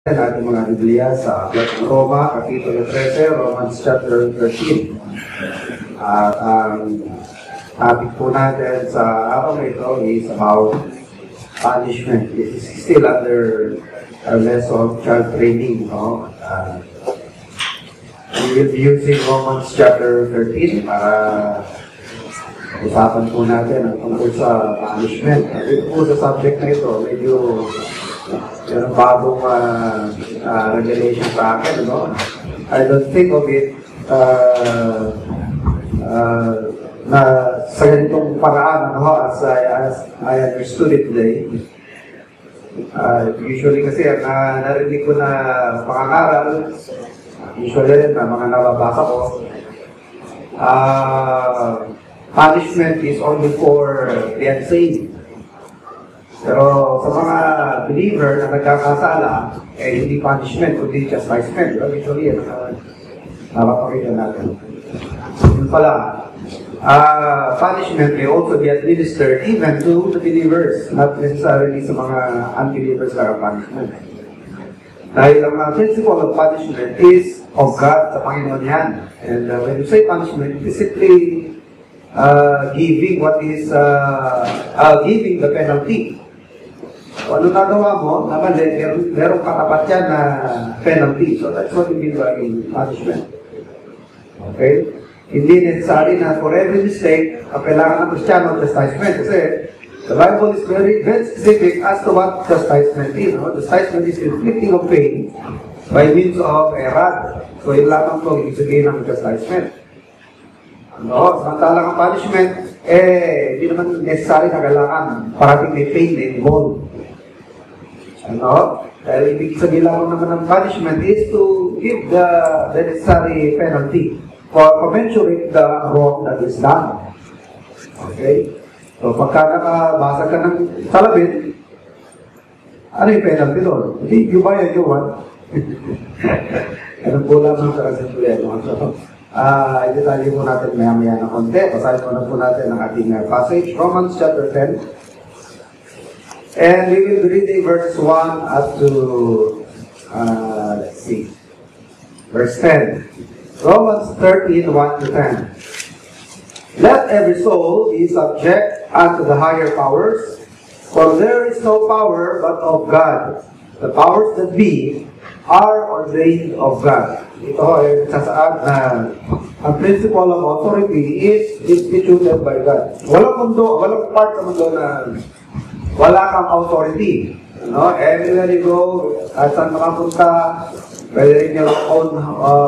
Ating mga Biblia sa Roma, Kapitulo 13, Romans chapter 13. At ang topic po natin sa araw na ito is about punishment. It is still under our lesson child training. No? We will be using Romans chapter 13 para usapan po natin ang tungkol sa punishment. Ito po sa subject na ito, medyo yung bagong revelation sa akin, no? I don't think of it na sa ganitong paraan, no? as I understood it today. Usually kasi narinig ko na pangangaral, usually rin na mga nababasa ko, punishment is only for the unsaved. Pero sa mga believer na nagkakasala, hindi punishment, kundi chastisement. Usually, napapakita natin. Yun pala, punishment may also be administered even to the believers, not necessarily sa mga unbelievers na punishment. Dahil ang principle of punishment is of God, sa Panginoon yan. And when you say punishment, it is simply giving what is, giving the penalty. Kung ano nagawa mo, na mali, merong katapat yan na penalty. So that's what we mean by punishment. Okay? Hindi necessary na for every mistake, kailangan ng Kristiyano chastisement. Kasi the Bible is very, very specific as to what chastisement is. No? Chastisement is inflicting of pain by means of a rod. So yun lamang po, ibig sabihin ng chastisement. No? Samantalang ang punishment, hindi naman necessary na kailangan parating may pain na involved. Ano? Dahil ibig sabihin lang naman ng punishment is to give the necessary penalty for commensurate the wrong that is done. Okay? So pagka nakabasag ka ng salabit, ano yung penalty doon? Hindi, you buy a new one. Ganun po lamang sa kasimpulan. Detalye po natin maya-maya ng konti. Pasahin po na po natin ang ating passage. Romans chapter 10. And we will be reading verse 1 up to, let's see, verse 10. Romans 13, 1 to 10. Let every soul be subject unto the higher powers, for there is no power but of God. The powers that be are ordained of God. Ito ay nagsasaad na ang principle of authority is instituted by God. Walang part sa mundo na wala kang authority. No? Everywhere you go, at saan makapunta, whether in your own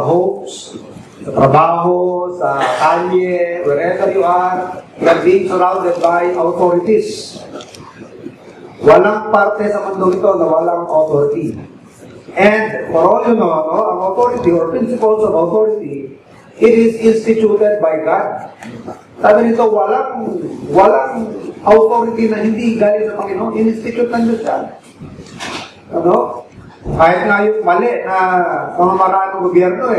homes, sa trabaho, sa kalye, wherever you are being surrounded by authorities. Walang parte sa mundo ito na walang authority. And for all you know, ang authority or principles of authority, it is instituted by God. Sabi nito, walang authority na hindi galing sa Panginoon, in-institute ng Diyos yan. Ano? Kahit nga yung mali na pamamaraan ng gobyerno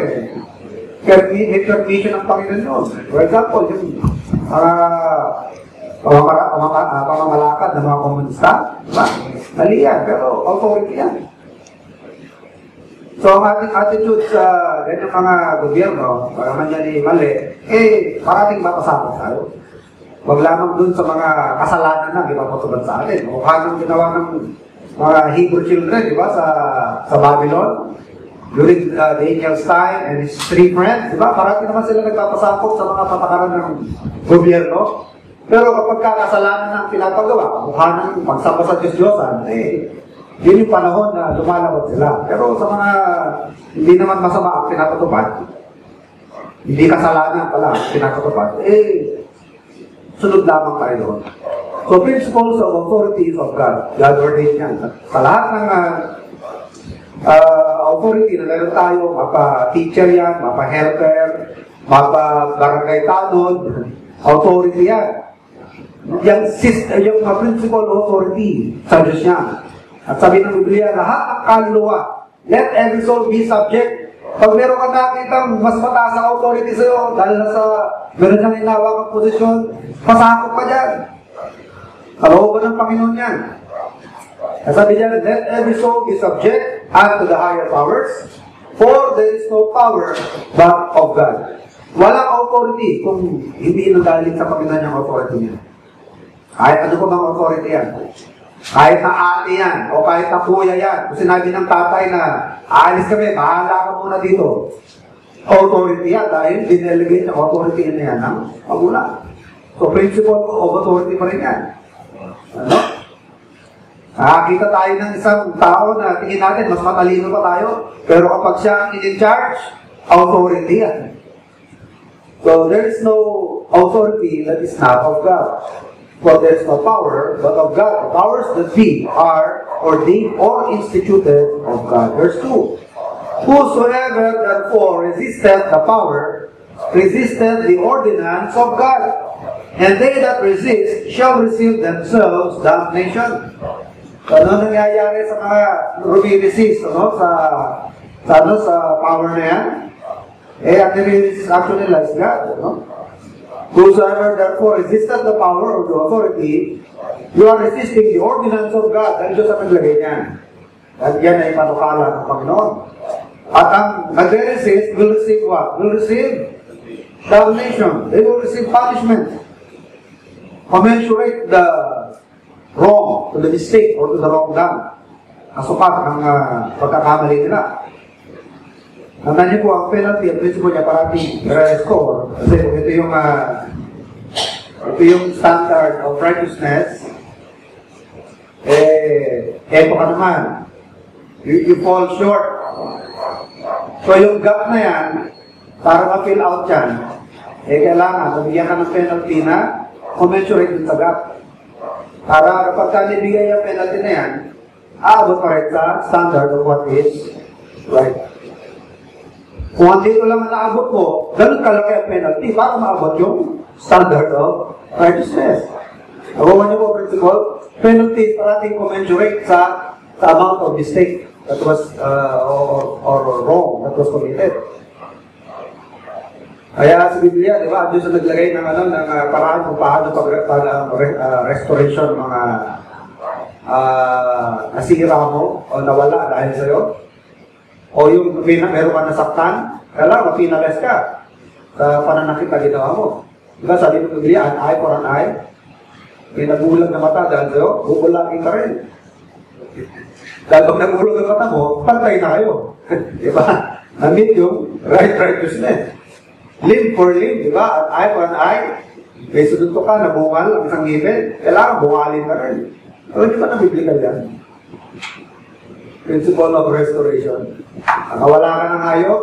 may permission ng Panginoon yun. For example, yung pamamalakad ng mga komunista, diba? Mali yan, pero authority yan. So, ang ating attitude sa ganyang mga gobyerno, para man yan mali, parating mapasakot tayo. Huwag lamang dun sa mga kasalanan na ipapatubad sa atin. Mukha nang ginawa ng mga Hebrew children, di ba, sa Babylon, during the angel's time and his three friends, di ba, parating naman sila nagpapasakot sa mga patakaran ng gobyerno. Pero kapag kasalanan ng pinapagawa, mukha nang pagsama sa Diyos-Diyosan, yun yung panahon na lumalabot sila. Pero sa mga hindi naman masama ang pinapatupad, hindi kasalanan pala ang pinapatupad, sunod lamang tayo doon. So, principles of authority is of God. God ordained yan. Sa lahat ng authority na meron tayo, mapa-teacher yan, mapa-helper, mapa-barangay tanod, authority yan. Yung principle of authority sa Diyos niya. At sabi ng Biblia, lahat ng kaluluwa, let every soul be subject. Pag meron ka nakitang mas mataas ang authority sa'yo, dahil sa meron siyang inawak ang posisyon, pasakot ka dyan. Kalooban ng Panginoon yan. Sabi niya, let every soul be subject unto the higher powers, for there is no power but of God. Walang authority kung hindi nanggaling sa Panginoon yung authority niya. Kahit ano pa bang authority yan? Kahit na ate yan, o kahit na kuya yan. Kung sinabi ng tatay na, aalis kami, bahala ka muna dito. Authority yan, dahil dinelegate ang authority na yan ng magulang. So, principle of authority pa rin yan. Ano? Nakakita tayo ng isang tao na tingin natin, mas matalino pa tayo, pero kapag siya ang in-charge, authority yan. So, there is no authority that is not of God. For there is no power but of God. The powers that be are ordained or instituted of God. Verse 2. Whosoever therefore resisteth the power, resisteth the ordinance of God. And they that resist shall receive themselves damnation. Ano nangyayari sa mga resist, ano, sa power na yan? Ang nire-resist actually is God, no? Whosoever therefore resisted the power or the authority, you are resisting the ordinance of God. Dahil Diyos ang naglagay niyan. At yan ay panukala ng Panginoon. At ang nagre-resist will receive what? Will receive damnation. They will receive punishment. Commensurate the wrong to the mistake or to the wrong done. Kasupat ang pagkakamali nila. Tandaan niyo po, ang penalty, ang principle niya parating score. Kasi ito yung standard of righteousness. Eto ka naman. You fall short. So yung gap na yan, para ma-fill out yan, kailangan, nabigyan ka ng penalty na commensurate dun sa gap. Para kapag ka nibigay yung penalty na yan, aabot pa rin sa standard of what is right. Kung andito lang ang naabot mo, ganun kalaki ang penalty para maabot yung standard of righteousness. Agawa niyo po, principle, penalty parating commensurate sa amount of mistake that was, or wrong that was committed. Kaya sa Biblia, di ba, Diyos ang naglagay ng paraan kung paano restoration mga nasira mo o nawala dahil sa'yo. O yung meron ka nasaktan, kailangan mapinales ka sa pananakit na ginawa mo. Diba sabi ng Biblia, an eye for an eye, may nagulang na mata dahil sa'yo, bubulagin ka rin. Dahil pag nagulang na mata mo, pantay na kayo. Diba? Na-meet yung righteousness. Limb for limb, diba? An eye for an eye, may sununto ka, nabungal ang isang ngipin, kailangan bungalin ka rin. Pero di ba na-biblical yan? Principle of restoration. Nakawala ka ng hayop,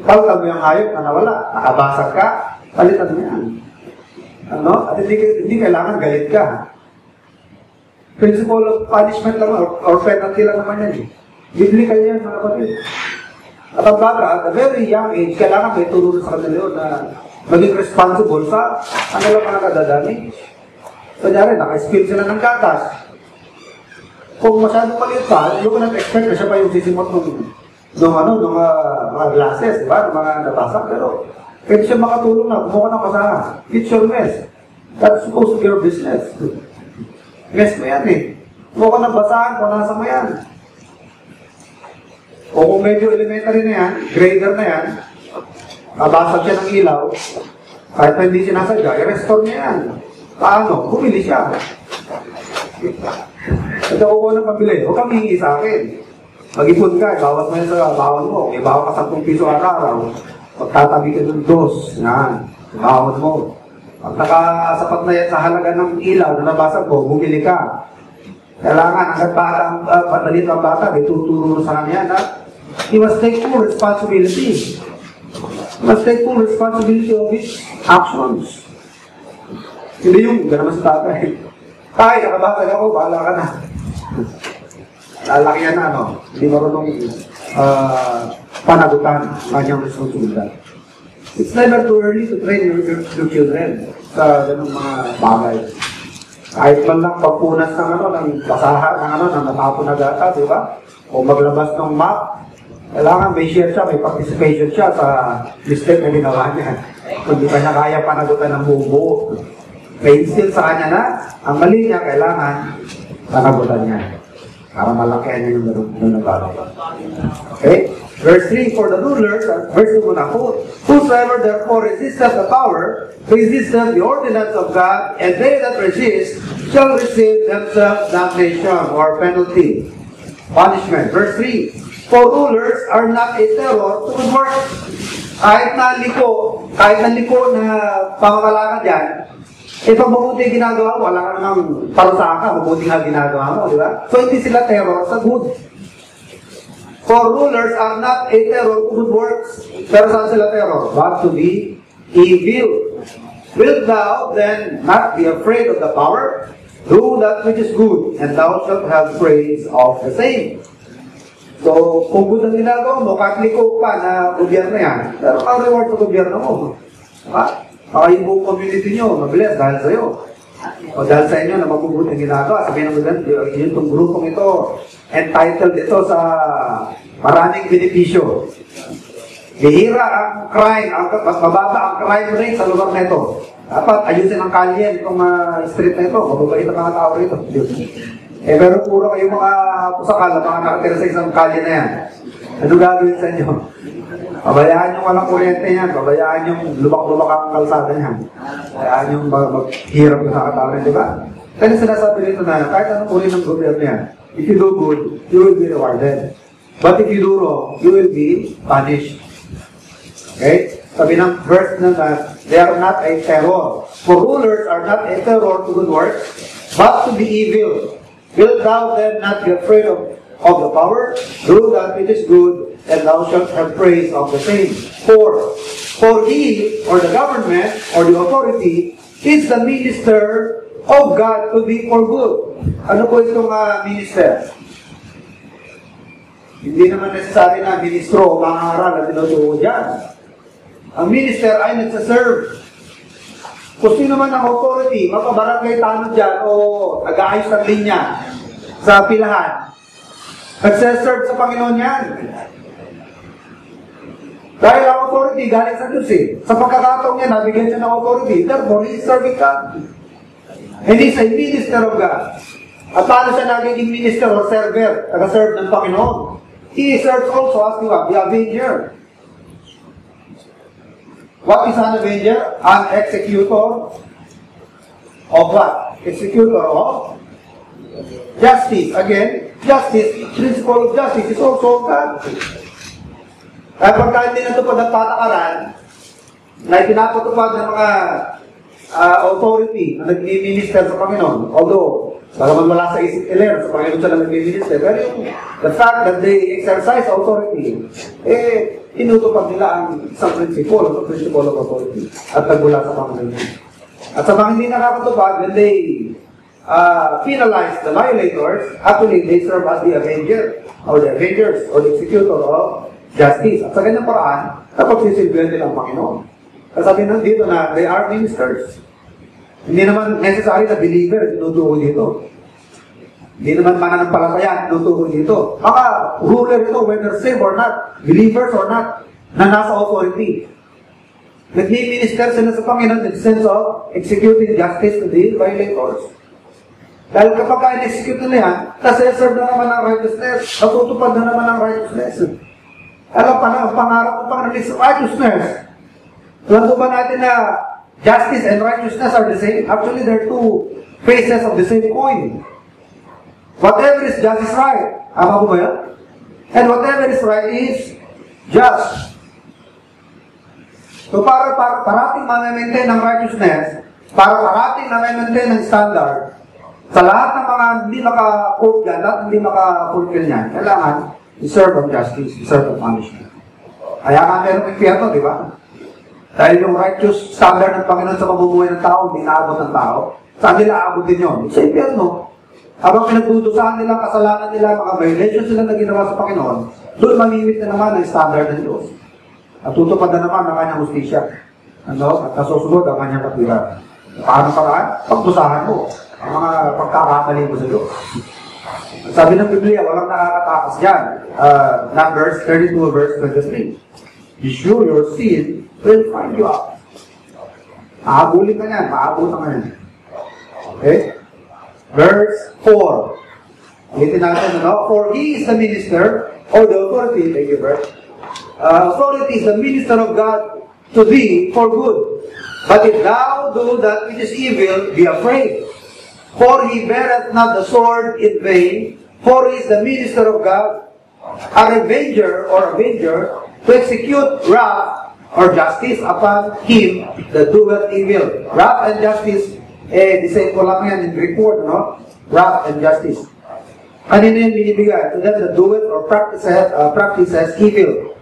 palitan mo yung hayop na nawala, nakabasag ka, palitan mo yan. Ano? At hindi kailangan galit ka. Principle of punishment lang or penalty lang naman yan eh. Biblical yan mga kapatid. At ang bata, at a very young age, kailangan may tulong sa kanila yun na maging responsible sa kanilang mga kadadami. Kanyari, naka-spill sila ng gatas. Kung masyadong maliit pa, hindi ko nag-expect na siya pa yung sisimot ng mga glasses, di ba? Ng mga nabasa. Pero, pwede siya makatulong na, kumuha ng kasahan. It's your mess. That's supposed to be your business. Mess mo yan eh. Kumuha ng basahan, punasa mo yan. O kung medyo elementary na yan, grader na yan, nabasag siya ng ilaw, kahit pa hindi sinasadya, i-restore niya yan. Paano? Bumili siya. At ako ko ng pabili, huwag kang hihingi sa akin. Mag-ipon ka, bawas mo yan sa bawal mo. May bawa ka 10 piso araw. Magtatabi ka ng dos. Yan, bawal mo. Pag nakasapat na yan sa halaga ng ilaw na nabasag mo, bumili ka. Kailangan, hanggang maliit ang bata, may tuturo sa kanya na he must take full responsibility. He must take full responsibility of his actions. Hindi yung, gano'n sa tatay. Tay, nakabasag ako, bahala ka na. Lalaki yan na, ano? Hindi marunong panagutan kanyang responsibilidad. It's never too early to train your children sa ganung mga bagay. Kahit man lang pagpunas ng basahan, ng natapon na data, di ba? O maglabas ng map, kailangan may share siya, may participation siya sa mistake na ginawa niya. Kung di pa niya kaya panagutan ng buo-buo. Pa-instill sa kanya na ang mali niya kailangan panagutan niya. Para malakihan niya yung nagagawa. Okay? Verse 3, for the rulers, verse 2 muna po, whosoever therefore resisteth the power, resisteth the ordinance of God, and they that resist shall receive themselves damnation or penalty, punishment. Verse 3, for rulers are not a terror to good works. Kahit na liko na pamamalakad yan, pag mabuti ginagawa mo, wala ka namang parusa ka, mabuti nga ginagawa mo, di ba? So hindi sila terror sa good. For rulers are not a terror to good works. Pero saan sila terror? But to be evil. Wilt thou then not be afraid of the power? Do that which is good, and thou shalt have praise of the same. So, kung good ang ginagawa mo, kahit liko pa na gobyerno yan, pero ang reward sa gobyerno mo. Diba? Baka yung buong community nyo, mabilis dahil sa'yo. O dahil sa inyo na mabubuti ang ginagawa, sabihin naman yun itong grupong ito, entitled ito sa maraming benepisyo. Bihira ang crime, mas mababa ang crime rate sa lugar na ito. Dapat ayusin ang kalye itong street na ito, mababait ang mga tao rito. Pero puro kayong mga pusakal, mga nakatira sa isang kalye na yan. Ano gagawin sa inyo? Pabayaan yung walang kuryente yan, pabayaan yung lubak-lubak ang kalsada niyan. Pabayaan yung maghirap yung nakatawin, di ba? Kaya sinasabi nito na kahit anong uri ng gobyerno yan, if you do good, you will be rewarded. But if you do wrong, you will be punished. Okay? Sabi ng verse na they are not a terror. For rulers are not a terror to good works, but to be evil. Wilt thou then not be afraid of the power? Do that which is good, and thou shalt have praise of the same. For he, or the government, or the authority, is the minister of God to be for good. Ano po itong minister? Hindi naman necessary na ministro o mga aral na tinuturo dyan. Ang minister ay nagsaserve. Kung sino man ang authority, mapabarangay tanong dyan o nag-aayos ng linya sa pilahan, nagsaserve sa Panginoon yan. Dahil ang authority galing sa Diyos eh. Sa pagkakataong niya, nabigyan siya ng authority. Therefore, he is serving God. And he is a minister of God. At paano siya nagiging minister or server? Taga-serve ng Panginoon. He serves also as the avenger. What is an avenger? An executor of what? Executor of justice. Again, justice, principle of justice is also God. Kaya pagka hindi natupad ang patakaran na pinapatupad ng mga authority na nag-minister sa Panginoon, although bagaman wala sa isip iler, sa Panginoon siya na nag-minister, pero yung the fact that they exercise authority, tinutupad nila ang isang principle of authority at nagmula sa Panginoon. At sa mga hindi nakakatupad, when they penalize the violators, actually they serve as the avenger, or the avengers, or the executor of justice. At sa ganyang paraan, kapag sisilbihan nila ang Panginoon. Kasabi nang dito na they are ministers. Hindi naman necessary na believer tinuturo dito. Hindi naman mananampalataya tinuturo dito. Mga ruler ito, whether saved or not, believers or not, na nasa authority. Nagmi-minister sila sa Panginoon in the sense of executing justice to the violators. Dahil kapag in-execute nila yan, nasa-serve na naman ang righteousness, natutupad na naman ang righteousness. Alam pa na, ang pangarap ng Panginoon is righteousness. Alam ba natin na justice and righteousness are the same? Actually, they're two faces of the same coin. Whatever is just is right. Ama ko ba yan? And whatever is right is just. So para parating ma-maintain ang righteousness, para parating na-maintain ang standard, sa lahat ng mga hindi maka-fulfill yan, lahat hindi maka-fulfill yan, kailangan deserve of justice, deserve of punishment. Kaya nga meron impyerno, di ba? Dahil yung righteous standard ng Panginoon sa pamumuhay ng tao, hindi naabot ng tao, saan nila aabot din yun? Sa impyerno. Habang pinagdudusahan nila, kasalanan nila, mga violations sila na ginawa sa Panginoon, doon mamimit na naman ang standard ng Diyos. At tutupad na naman ang kanyang hustisya. At nasusunod ang kanyang katwiran. Paano paraan? Pagdusahan mo ang mga pagkakamali mo sa Diyos. Sabi ng Biblia, walang nakakatakas dyan. Numbers 32 verse 23. Be sure your sin will find you out. Mahabulin ka yan, maabutan ka yan. Okay? Verse 4. Ulitin natin, ano? For he is the minister, or the authority, thank you, Bert. Authority is the minister of God to thee for good. But if thou do that which is evil, be afraid. For he beareth not the sword in vain, for he is the minister of God, a revenger or avenger, to execute wrath or justice upon him that doeth evil. Wrath and justice, the same ko lang yan in Greek word, no? Wrath and justice. Kanino yan binibigay? To them that doeth or practices evil.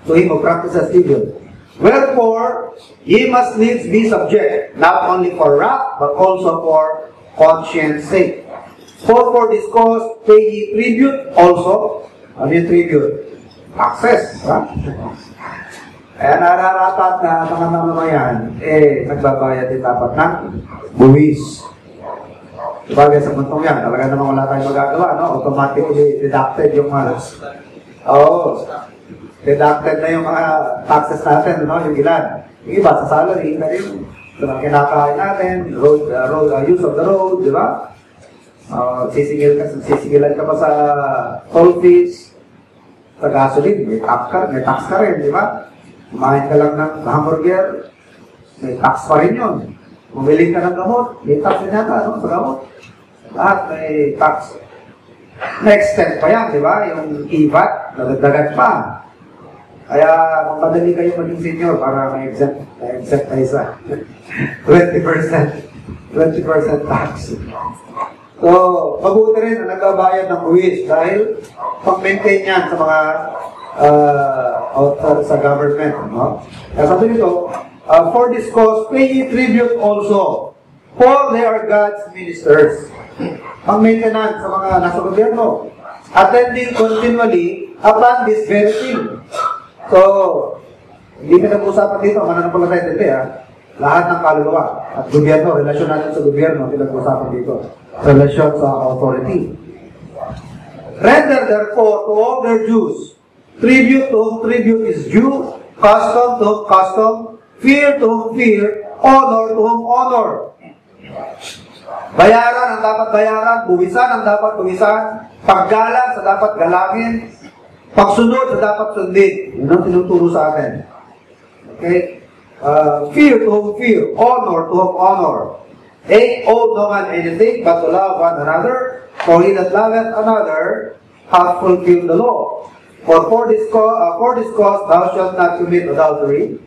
To him who practices evil. Wherefore, ye must needs be subject, not only for wrath, but also for conscience sake. For this cause, pay ye tribute also. Ano yung tribute? Taxes. Ha? Kaya nararapat na mga mamamayan, nagbabayad din dapat ng buwis. Sabagay sa muntong yan, talaga naman wala tayong magagawa, no? Automatically deducted yung mga... deducted na yung mga taxes natin, no? Yung ilan. Yung iba sa salary, na rin. Ito mga kinakain natin, use of the road, di ba? Sisigilan ka pa sa toll fees, sa gasoline, may tax ka rin, di ba? Kumain ka lang ng hamburger, may tax pa rin yun. Bumili ka ng gamot, may tax din yata, no? Sa gamot. Lahat may tax. Next step pa yan, di ba? Yung IVAT, nadagdagan pa. Kaya, magpadali kayo maging senior para may-exempt tayo sa 20% tax. So, mabuti rin na nagbabayad ng buwis dahil pag-maintain yan sa mga sa government. No? Kaya sabi nito, for this cause, pay ye tribute also, for they are God's ministers. Pag-maintenance sa mga nasa gobyerno, attending continually upon this very thing. So, hindi ka nag-usapan dito, mananampalataya dito, lahat ng kaluluwa at gobyerno, relasyon natin sa gobyerno, pinag-usapan dito. Relasyon sa authority. Render therefore to all their dues, tribute to whom tribute is due, custom to whom custom, fear to whom fear, honor to whom honor. Bayaran ang dapat bayaran, buwisan ang dapat buwisan, paggalang sa dapat galangin, pagsunod sa dapat sundin. Yun ang tinuturo sa atin. Okay? Fear to whom fear, honor to whom honor. Owe no man anything but to love one another, for he that loveth another hath fulfilled the law. For this cause thou shalt not commit adultery,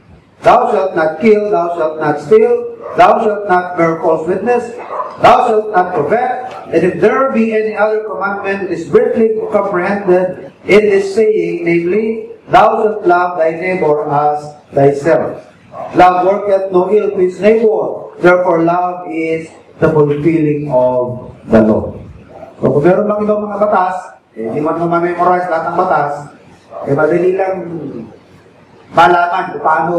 thou shalt not kill, thou shalt not steal, thou shalt not bear false witness, thou shalt not covet. And if there be any other commandment, it is briefly comprehended in this saying, namely, thou shalt love thy neighbor as thyself. Love worketh no ill to his neighbor, therefore love is the fulfilling of the law. So kung meron bang ibang mga batas, hindi man memorize lahat ng batas, madali lang malaman kung paano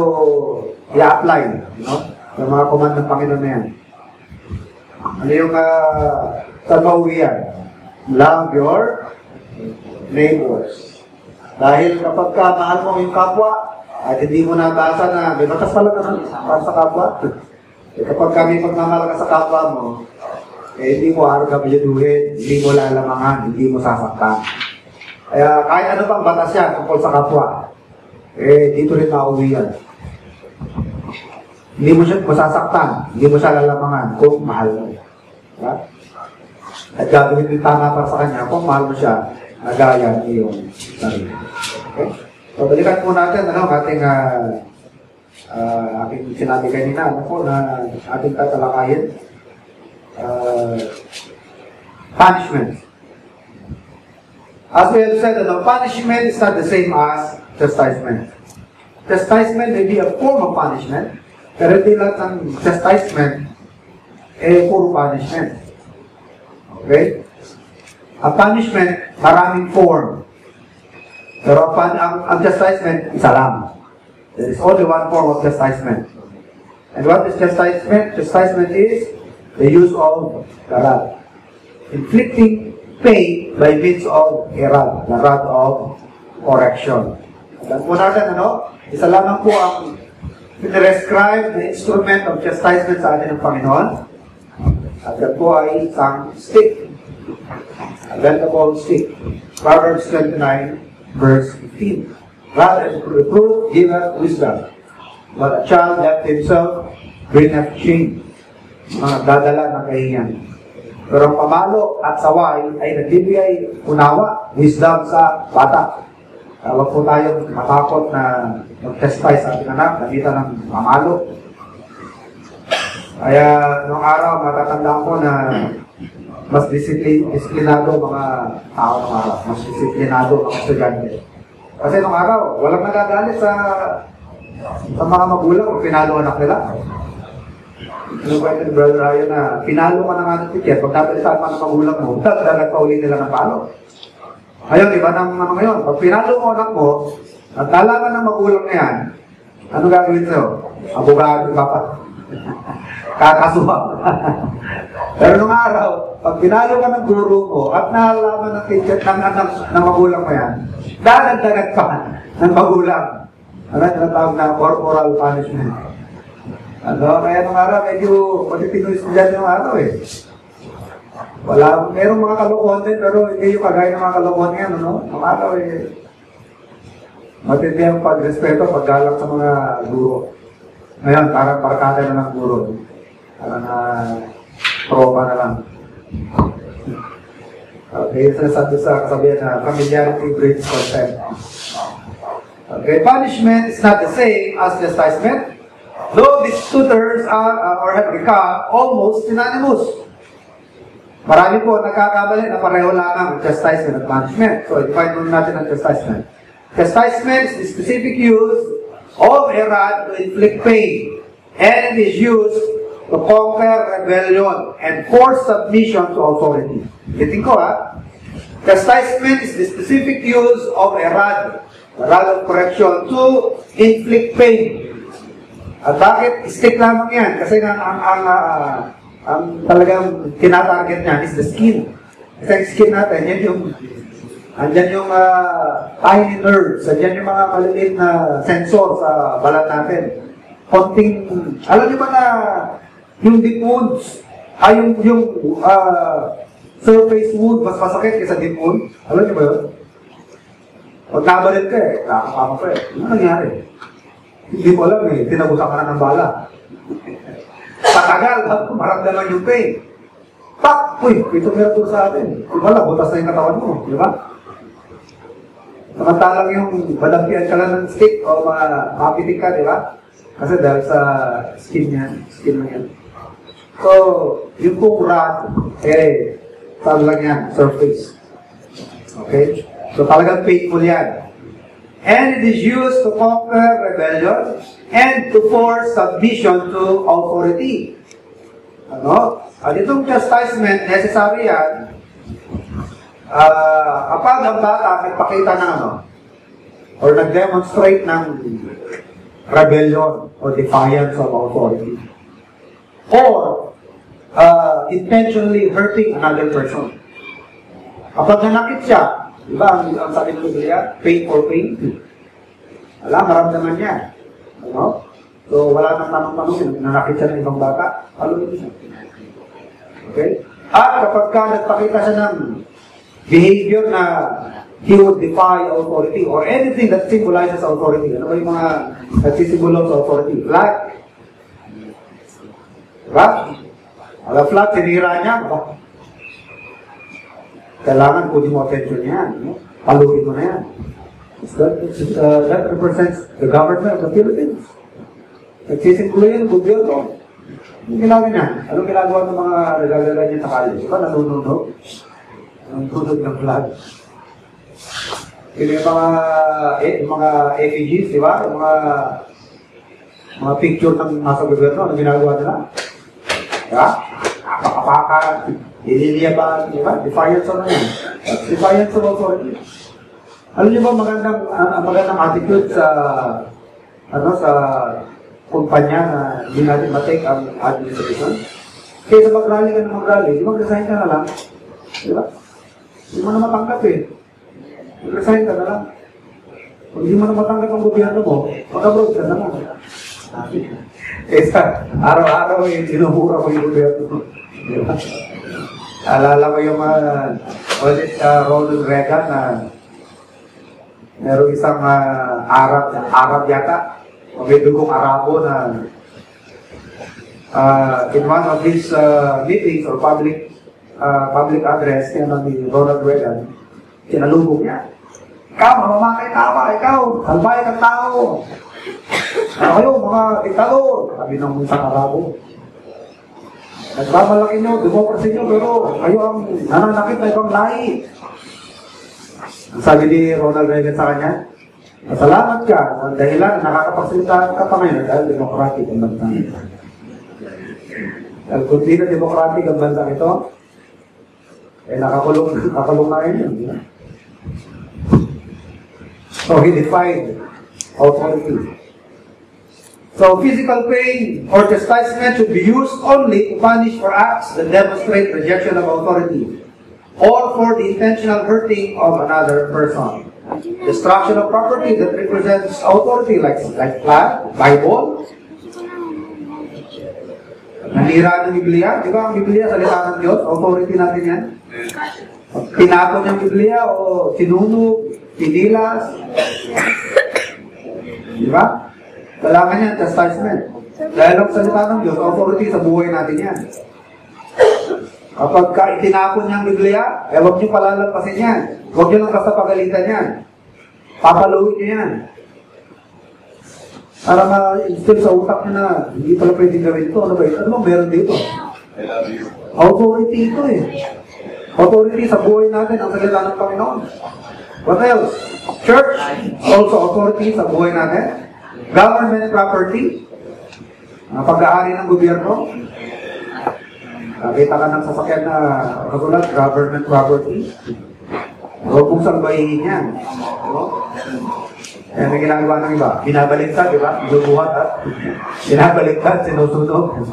i-apply, yung mga command ng Panginoon na yan. Ano yung saan mauwi yan? Love your neighbors. Dahil kapag mahal mo yung kapwa, at hindi mo nabasa na may batas pala naman para sa kapwa. Kapag kami pagmamahal ka sa kapwa mo, hindi mo argabyuduhin, hindi mo lalamangan, hindi mo sasaktan. Kaya kahit ano pang batas yan tungkol sa kapwa, dito rin mauwi yan. Hindi mo siya masasaktan, hindi mo siya lalamangan kung mahal mo. Diba? At gagawin mo yung tama para sa kanya kung mahal mo siya, nagaya niyo yung sarili. Okay? So, balikan po natin, ating sinabi kanina, na ating tatalakayin. Punishment. As we have said, punishment is not the same as chastisement. Chastisement may be a form of punishment, pero hindi lahat ng chastisement puro punishment. Okay? Ang punishment, maraming form. Pero ang chastisement, isa lang. There is only one form of chastisement. And what is chastisement? Chastisement is the use of the rod. Inflicting pain by means of a rod. The rod of correction. Alam po natin, isa lamang po ang pinrescribe the instrument of chastisement sa atin ng Panginoon. At yan po ay isang stick. A bendable stick. Proverbs 29, verse 15. Rather, reproof giveth wisdom, but a child left himself bringeth shame. Dadala ng kahingan. Pero ang pamalo at saway ay nagbibigay unawa, wisdom sa bata. Huwag po tayong matakot na mag-testify sa ating anak, nakita ng pamalo. Kaya noong araw, matatandaan ko na mas disiplinado mga tao ng araw, mas disiplinado mga estudyante. Kasi noong araw, walang nagagalit sa mga magulang kung pinalo anak nila. Ano ba ito ni Brother Ryan na pinalo ka ng anak teacher, pag napalitan ka ng magulang mo, dagdagan pa uli nila ng palo. Ngayon, iba ng ano ngayon, pag pinalo mo anak mo, at talaga ng magulang na yan, ano gagawin sa'yo? Abogado ka pa. Kakasuhan. Pero nung araw, pag pinalo ka ng guro mo, at nalaman ng teacher, ng magulang mo yan, dadagdagan pa ng magulang. Ano yung tawag na corporal punishment. Ano, kaya nung araw, medyo matitino estudyante nung araw eh. Merong mga kalokohan din, pero hindi yung kagaya ng mga kalokohan yan, ano? Nung araw eh, matindi ang pagrespeto, paggalang sa mga guro. Ngayon, parang barkada na ng guro. Parang tropa na lang. Okay, sabi sa kasabihan na familiarity breeds contempt. Okay, punishment is not the same as chastisement, though these two terms are or have become almost synonymous. Marami po nagkakamali na pareho lamang chastisement at punishment. So, define muna natin ang chastisement. Chastisement is the specific use of a rod to inflict pain, and it is used to conquer rebellion and force submission to authority. Itin ko chastisement is the specific use of a rod of correction to inflict pain. At bakit stick lamang yan? Kasi ang talagang tinatarget niya is the skin. Kasi ang skin natin, andyan yung tiny nerves, andyan yung mga maliliit na sensor sa balat natin. Konting, alam niyo ba na yung deep wounds, yung surface wound, mas masakit kaysa deep wound? Alam niyo ba yun? Pag nabalit ka nakakama ka Ano nangyari? Hindi mo alam tinabutan ka na ng bala. Patagal, maramdaman yung pain. Pak! Uy, ito meron doon sa atin. Wala, butas na yung katawan mo. Di ba? Samantalang yung balagyan ka lang ng stick o mapitik ka, di ba? Kasi dahil sa skin na yan. So, yung pong rod, saan lang yan? Surface. Okay? So, talagang painful yan. And it is used to conquer rebellion and to force submission to authority. Ano? At itong chastisement, necessary yan, kapag ang bata nagpakita ng or nag-demonstrate ng rebellion or defiance of authority. Or intentionally hurting another person. Kapag nanakit siya, diba, ang sabi ng Biblia, pain for pain. Maramdaman niya. Ano? So, wala nang tanong-tanong, nanakit siya ng ibang bata, paluin siya. Okay? At kapag ka nagpakita siya ng behavior na he would defy authority or anything that symbolizes authority. Ano ba yung mga nagsisimbolo sa authority? Flag. Diba? Ang flag, sinira niya. Kailangan kunin mo attention niyan. Paluin mo na yan. That represents the government of the Philippines. Nagsisimbolo yan, gobyerno. Anong ginagawa niya? Anong ginagawa ng mga nagagala niya sa college? Diba nanununog? Nanununog ng flag. Yung mga effigies, di ba? Yung mga picture ng nasa gobyerno, anong ginagawa nila? Diba? Apaka-apaka, ililiyaban, di ba? Defiance of yan. Defiance of authority. Alam niyo ba magandang attitude sa kumpanya na hindi natin matake ang administration? Kaysa mag-rally ka na mag-rally, di mag-resign ka na lang. Di ba? Hindi mo na matanggap mag-resign ka na lang. Kung hindi mo na matanggap ang gobyerno mo, mag-abroad ka na lang. Kaysa araw-araw tinumura mo yung gobyerno mo. Di ba? Alala ko yung Ronald Reagan na meron isang Arab yata, o may dugong Arabo na in one of his meetings or public address ni Ronald Reagan, tinalubog niya. Ikaw, mamamakay tama, ikaw, salbay kang tao. Kayo, mga diktador, sabi ng isang Arabo. Nagmamalaki nyo, democracy nyo, pero kayo ang nananakit na ibang lahi. Ang sabi ni Ronald Reagan sa kanya, masalamat ka, ang dahilan, nakakapagsalita ka pa ngayon dahil democratic ang bansa nito. Dahil kung di na democratic ang bansa ito, nakakulong na rin yun. So he defied authority. So physical pain or chastisement should be used only to punish for acts that demonstrate rejection of authority or for the intentional hurting of another person. Destruction of property that represents authority like flag, Bible. Nanira ng Biblia, di ba ang Biblia salita ng Diyos, authority natin yan. Tinapon yung Biblia o sinunog, pinilas. Di ba? Kailangan yan, chastisement. Dahil ang salita ng Diyos, authority sa buhay natin yan. Kapag itinapon niyang Biblia, huwag niyo palalampasin yan. Huwag niyo lang basta pagalitan yan. Papaluin niyo yan. Para ma-instill sa utak niya na hindi pala pwedeng gawin ito. Ano ba ito? Ano meron dito? Authority ito eh. Authority sa buhay natin ang salita ng Panginoon. What else? Church, also authority sa buhay natin. Government property, pag-aari ng gobyerno. Nakita ka ng sasakyan na kagulat, government property. Huwag mong salbahin yan. Kaya may ginagawa ng iba. Binabaliktad, di ba? Binubuhat at binabaliktad, sinusunog.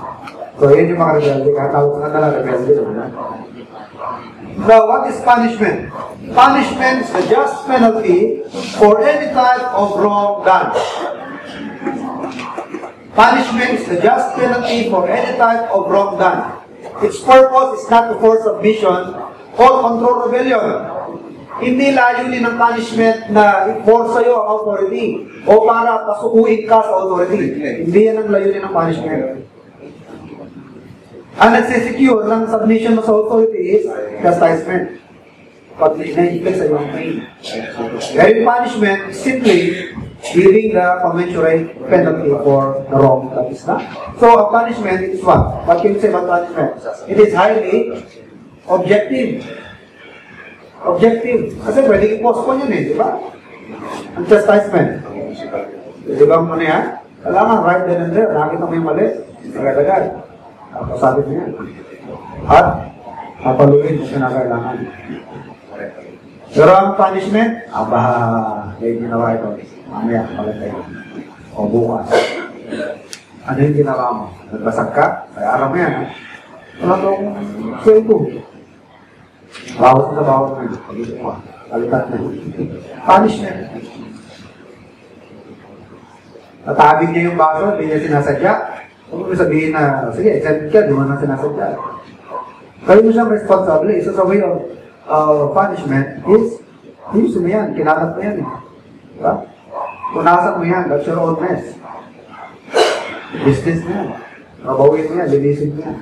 So, yun yung mga rebelde. Katawag ka na lang rebelde. So, what is punishment? Punishment is the just penalty for any type of wrong done. Punishment is the just penalty for any type of wrong done. Its purpose is not to force submission or control rebellion. Hindi layunin ng punishment na i-force sa'yo ang authority o para pasukuin ka sa authority. Hindi yan ang layunin ng punishment. Ang nagsisecure ng submission mo sa authority is chastisement. Pag na-inflict sa iyong pain. Dahil punishment is simply giving the commensurate penalty for the wrong that is done. So, a punishment is what? What can you say about punishment? It is highly objective. Objective. Kasi pwede i-postpone yun eh, di ba? Ang chastisement. Di ba mo na yan? Kailangan right then and there. Nakita mo yung mali. Agad-agad. Tapos sabi mo yan. At papaluin mo kinakailangan. Pero ang punishment, may ginawa ito. Mamaya, pagkatay. O bukas. Ano yung ginawa mo? Nagbasag ka? Kaya aram mo yan. Wala itong sweldo. Bawat na bawat na. Palitan na. Punishment. Natabig niya yung baso, hindi niya sinasadya. Huwag mo sabihin na, sige, accept ka, di mo na sinasadya. Kaya mo siyang responsible. Isa sa way of punishment is, ayusin mo yan, kinakat mo yan eh. Diba? Punasan mo yan, that's your own mess. Business mo yan. Mabawin mo yan, linisin mo yan.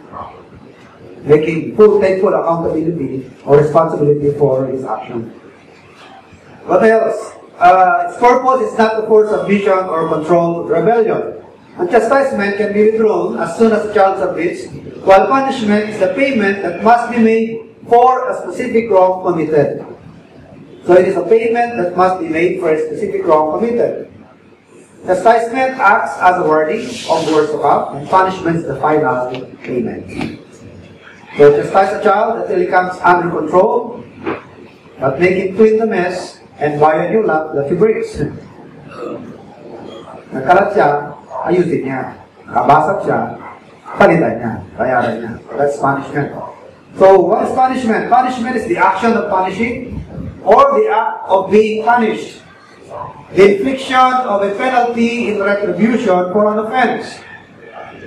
Making take full accountability or responsibility for his action. What else? Its purpose is not to force submission or control rebellion. And chastisement can be withdrawn as soon as the child submits, while punishment is the payment that must be made for a specific wrong committed. So it is a payment that must be made for a specific wrong committed. Chastisement acts as a warning of the worst to come, and punishment is the final payment. So chastise a child until he comes under control, but make him clean the mess and buy a new lamp that he breaks. Nagkalat siya, ayusin niya. Kabasag siya, palitan niya, bayaran niya. That's punishment. So what is punishment? Punishment is the action of punishing or the act of being punished. The infliction of a penalty in retribution for an offense.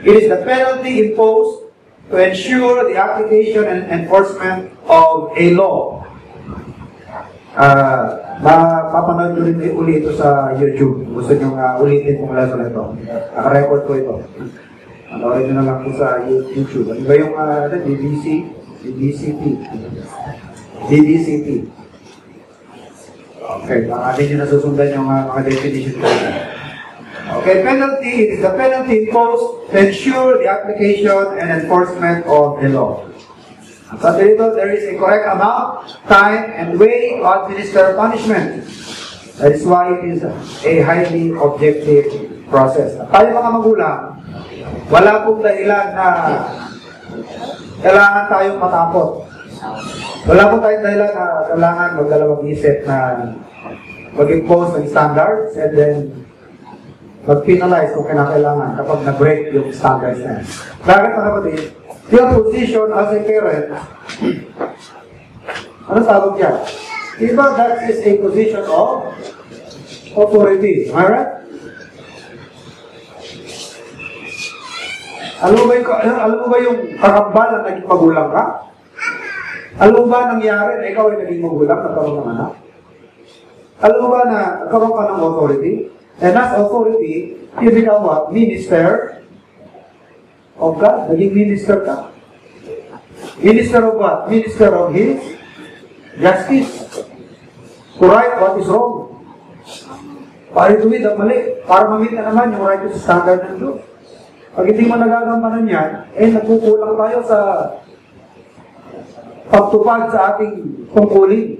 It is the penalty imposed to ensure the application and enforcement of a law. Mapapanood nyo rin ulit ito sa YouTube. Gusto nyo ulitin kung lesson na ito. Naka-record ko ito. Panoorin nyo na lang po sa YouTube. Ano ba yung DDCP. Okay, baka din nyo nasusundan yung mga definition ko. Okay, penalty is the penalty imposed to ensure the application and enforcement of the law. But there is a correct amount, time, and way to administer punishment. That is why it is a highly objective process. Tayo mga magulang, wala pong dahilan na kailangan tayong matakot. Wala pong tayong dahilan na kailangan magdalawang isip na mag-impose ng standards and then mag-penalize kung kinakailangan kapag na-break yung standards na. Bakit mga kapatid? Your position as a parent, ano tawag yan? Diba that is a position of authority. Am I right? Alam mo ba yung kakambal na naging magulang ka? Alam mo ba nangyari na ikaw ay naging magulang, nagkaroon ng anak? Alam mo ba na nagkaroon ka ng authority? And as authority, you become what? Minister of God. Naging minister ka. Minister of what? Minister of His justice. To right what is wrong. Para ituwid ang mali. Para mamit na naman yung righteous standard ng Diyos. Pag hindi mo nagagampanan yan, nagkukulang tayo sa pagtupad sa ating tungkulin.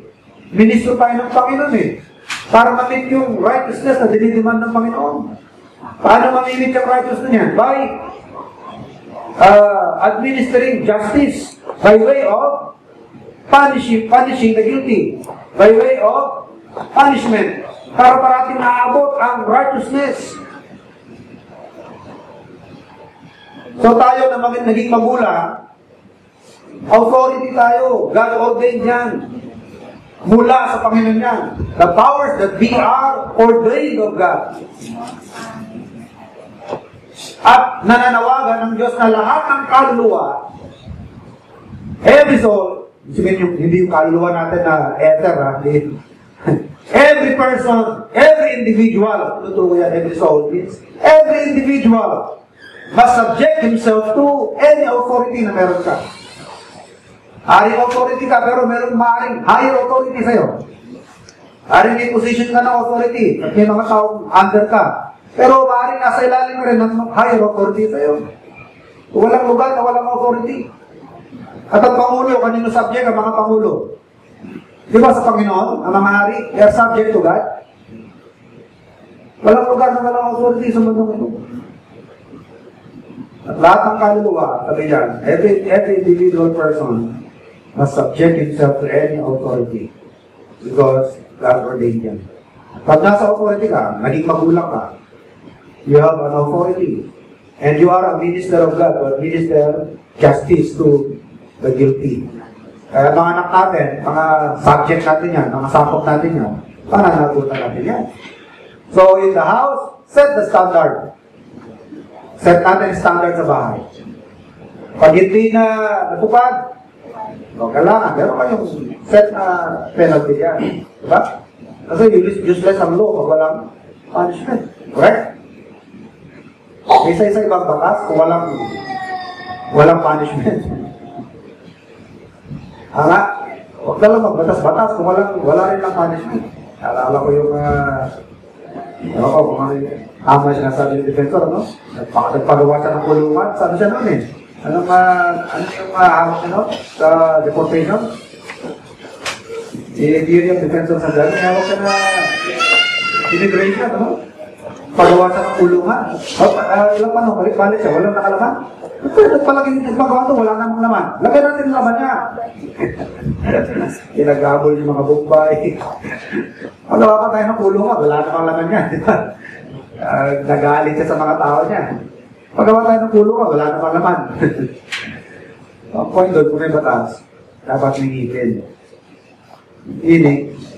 Ministro tayo ng Panginoon para mamit yung righteousness na dinidiman ng Panginoon. Paano mamimit yung righteousness niyan? By administering justice by way of punishing the guilty, by way of punishment, para parating naabot ang righteousness. So tayo na naging magulang, authority tayo, God ordained yan, mula sa Panginoon yan. The powers that be are ordained of God. At nananawagan ng Diyos na lahat ng kaluluwa, every soul, hindi yung kaluluwa natin na ether, every person, every individual, totoo yan, every soul means, every individual must subject himself to any authority na meron ka. Haring authority ka, pero meron maaaring higher authority sa'yo. Haring may position ka ng authority, at may mga taong under ka. Pero maaaring nasa ilalim rin ng higher authority sa'yo. Walang lugar na walang authority. At ang Pangulo, kanino subject ang mga Pangulo? Di ba sa Panginoon, ang mga hari, they are subject to God? Walang lugar na walang authority sa mundong ito. At lahat ng kaluluwa, sabi yan, every individual person must subject himself to any authority because God ordained yan. Pag nasa authority ka, naging magulang ka, you have an authority and you are a minister of God or minister justice to the guilty. Kaya mga anak natin, mga subject natin yan, mga sakop natin yan, pananagutan natin yan. So in the house, set the standard. Set natin standard sa bahay. Pag hindi na natupad, kailangan, meron kayong set na penalty yan. Diba? Kasi useless ang law pag walang punishment. Correct? Isa-isa ibang batas kung walang punishment. Huwag na lang magbatas-batas kung wala rin lang punishment. Alala ko yung tama siya nasabi ng defensor, no? Nagpagawa siya ng kulungan. Saan siya noon ano yung hawak niya, sa deportation? I-review yung defensor sa dami. Hawak siya na immigration, no? Pagawa siya ng kulungan. Ilang paano, balik-balik siya, walang nakalaman. Nagpalaging nagpagawa ito, wala namang laman. Lagay natin ang laman niya. Pinaghabol yung mga Bombay. Pagawa pa tayo ng kulungan, wala namang laman niya. Nagalit siya sa mga tao niya. Pagawa tayo ng kulungan, wala namang laman. Ang point doon, kung may batas, dapat may ngipin.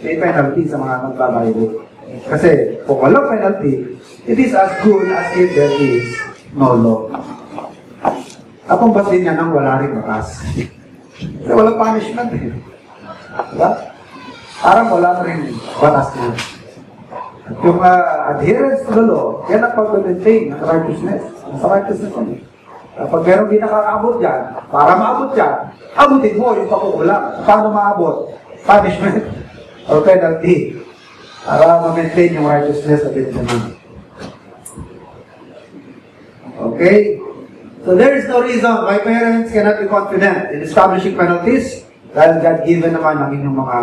May penalty sa mga nagbabayro. Kasi kung walang penalty, it is as good as if there is no law. Apong ba't din yan ang wala rin batas? Kasi walang punishment eh. Diba? Parang wala na rin batas na. At yung adherence to the law, yan ang pag-maintain ng righteousness. Sa righteousness yun. Kapag meron di nakakaabot dyan, para maabot dyan, abutin mo yung pakukulang. Paano maabot? Punishment or penalty. Para ma-maintain yung righteousness of it naman. Okay? So there is no reason why parents cannot be confident in establishing penalties dahil God-given naman ang inyong mga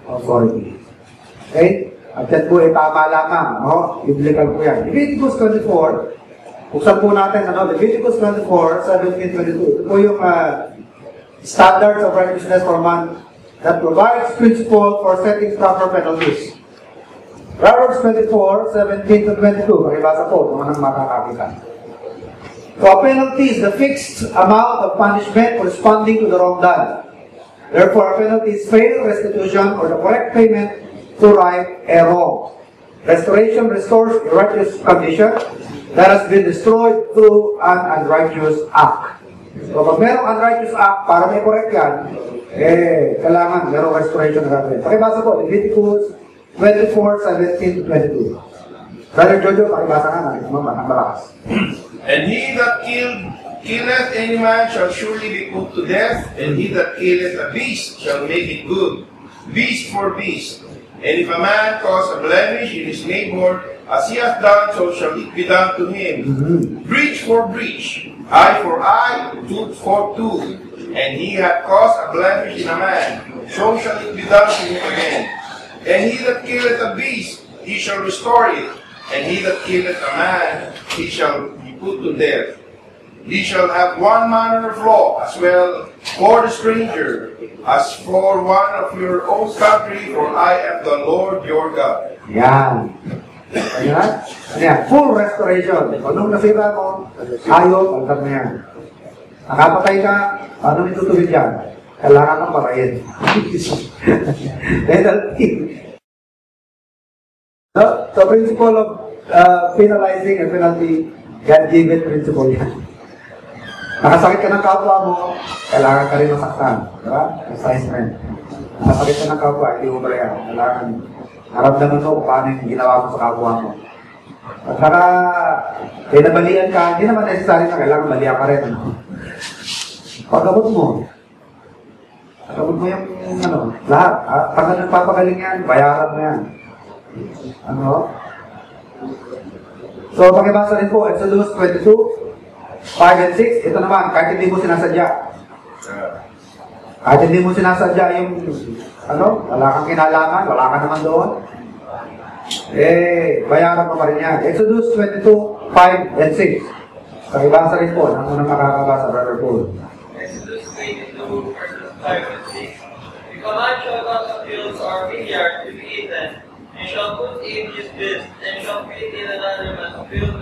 authority. Okay? At yan po ay tama lamang. No? Biblical po yan. Leviticus 24, buksan po natin, Leviticus 24, 17-22. Ito po yung standards of righteousness for man that provides principle for setting proper penalties. Proverbs 24, 17-22. Pakibasa po kung anong makakakita. So a penalty is the fixed amount of punishment corresponding to the wrong done. Therefore, a penalty is fail, restitution, or the correct payment to right a wrong. Restoration restores a righteous condition that has been destroyed through an unrighteous act. So pag merong unrighteous act, para may correct yan, kailangan merong restoration na gagawin. Pakibasa po, Leviticus 24, 17-22. Brother Jojo, pakibasa nga natin, ang malakas. And he that killeth any man shall surely be put to death, and he that killeth a beast shall make it good, beast for beast. And if a man cause a blemish in his neighbor, as he hath done, so shall it be done to him. Breach for breach, eye for eye, tooth for tooth. And he hath caused a blemish in a man, so shall it be done to him again. And he that killeth a beast, he shall restore it. And he that killeth a man, he shall be put to death. He shall have one manner of law, as well for the stranger, as for one of your own country, for I am the Lord your God. Yan. Ayan. Ayan. Full restoration. Kung anong nasira mo, ayaw, pagkat na yan. Nakapatay ka, anong itutuloy yan? Kailangan kang parayin. Penalty. So, principle of penalizing and penalty, God-given principle yan. Nakasakit ka ng kapwa mo, kailangan ka rin masaktan. Diba? Assignment. Nakasakit ka ng kapwa, hindi mo ba yan? Kailangan naramdaman mo kung paano yung ginawa mo sa kapwa mo. At saka, pinabalian ka, hindi naman necessary na kailangan balian ka rin. Pag-abot mo. Pag-abot mo yung lahat. Pag nagpapagaling yan, bayaran mo yan. So, pakibasa rin po, Exodus 22, 5 and 6, ito naman, kahit hindi mo sinasadya. Kahit hindi mo sinasadya yung, wala kang kinalaman, wala ka naman doon. Bayaran mo pa rin yan. Exodus 22, 5 and 6. Pakibasa rin po, nang unang makakabasa, Brother Paul. Exodus 22, verses 5 and 6. The command shall cause a field or vineyard to be eaten, and shall put in his best, and shall feed in another man's field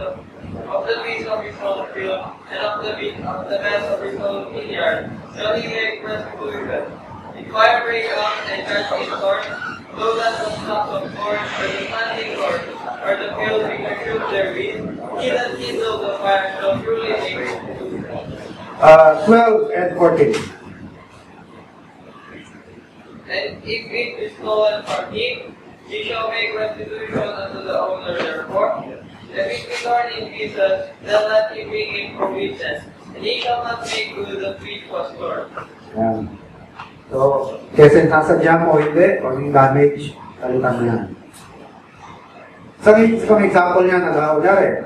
of the beast of his own field, and of the best of his own vineyard, shall he make restitution. If fire break out and catch his sword, so that the stocks of corn, or the standing corn, or the field be consumed therewith, he that kindles the fire shall surely make restitution. 12 and 14. And if it is stolen from him, he shall make restitution unto the owner therefore. If it be torn in pieces, then let him bring him for witness, and he shall not make good the which was torn. Yan. So, kasi nasadya mo o hindi, o yung damage, kalitan mo yan. Isang example niya na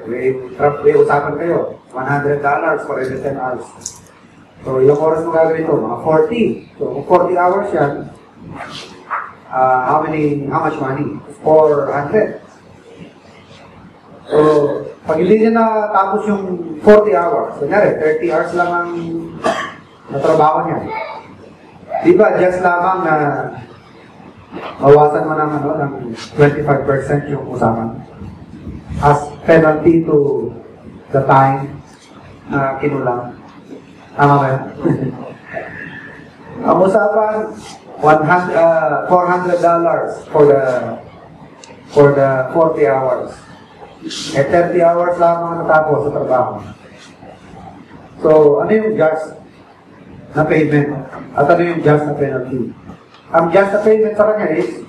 may usapan kayo, $100 for every 10 hours. So, yung oras mo gagawin ito, mga 40. So, kung 40 hours yan, how much money? 400. So, pag hindi niya natapos yung 40 hours, kunyari, 30 hours lang ang natrabaho niya. Diba, just lamang na mawasan mo ng 25% yung usapan as penalty to the time na kinulang. Tama ba yan? Ang usapan, $400 for the 40 hours. 30 hours lang ang natapos sa trabaho. So, So, ano yung just na payment? At ano yung just na penalty? Ang just na payment sa kanya is,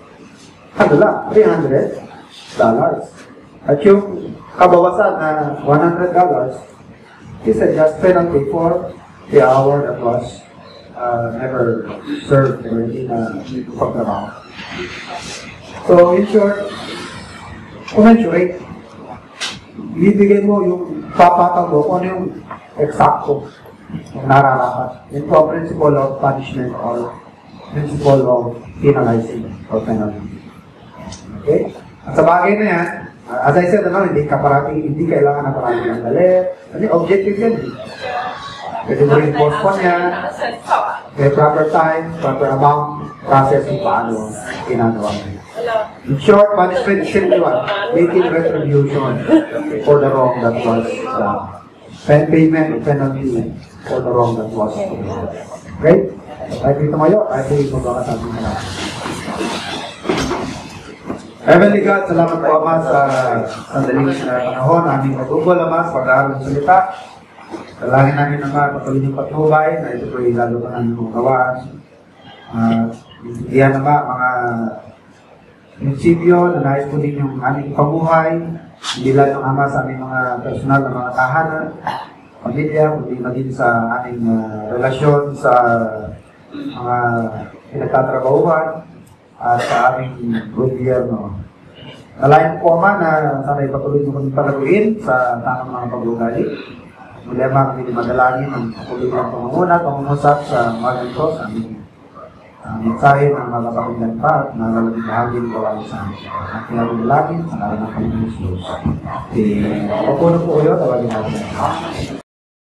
ano lang, $300. At yung kabawasan na $100 is a just penalty for the hour that was never served or hindi na pagtrabaho. So, in short, commensurate. Ibibigay mo yung papatag mo kung ano yung eksakto yung nararapat. Ito ang principle of punishment or principle of penalizing or penalty. Okay? At sa bagay na yan, as I said, hindi kailangan na parating ang galit. Ano, objective yan. Pwede mo rin postpone yan. May proper time, proper amount, process kung paano ginagawa mo. In short, punishment is simply what? Making retribution for the wrong that was payment or penalty for the wrong that was committed. Okay? Tayo dito ngayon, tayo dito magkakasabi na lang. Heavenly God, salamat po Ama sa sandaling panahon, aming magugol Ama sa pag-aaral ng salita. Dalangin namin Ama, patuloy ng patnubay na ito po ay lalo pa namin magawaan. Iyan Ama, mga prinsipyo na nais po din yung aming pabuhay, hindi lang yung Ama sa aming mga personal na mga tahanan, pamilya, kundi maging sa aming relasyon sa mga pinagtatrabahuan, at sa aming gobyerno. Nalayan po Ama na sana ipatuloy mo kami palaguin sa tamang mga pag-ugali. Muli Ama kami madalangin ng patuloy ng pangunguna, pangungusap sa mga ganito, sa aming mensahe ng mga kapakinggan pa at nalalaging bahagi ng gawain sa amin. At pinagulangin sa ngalan ng Panginoon Jesus. Opo na po kayo, tawagin natin.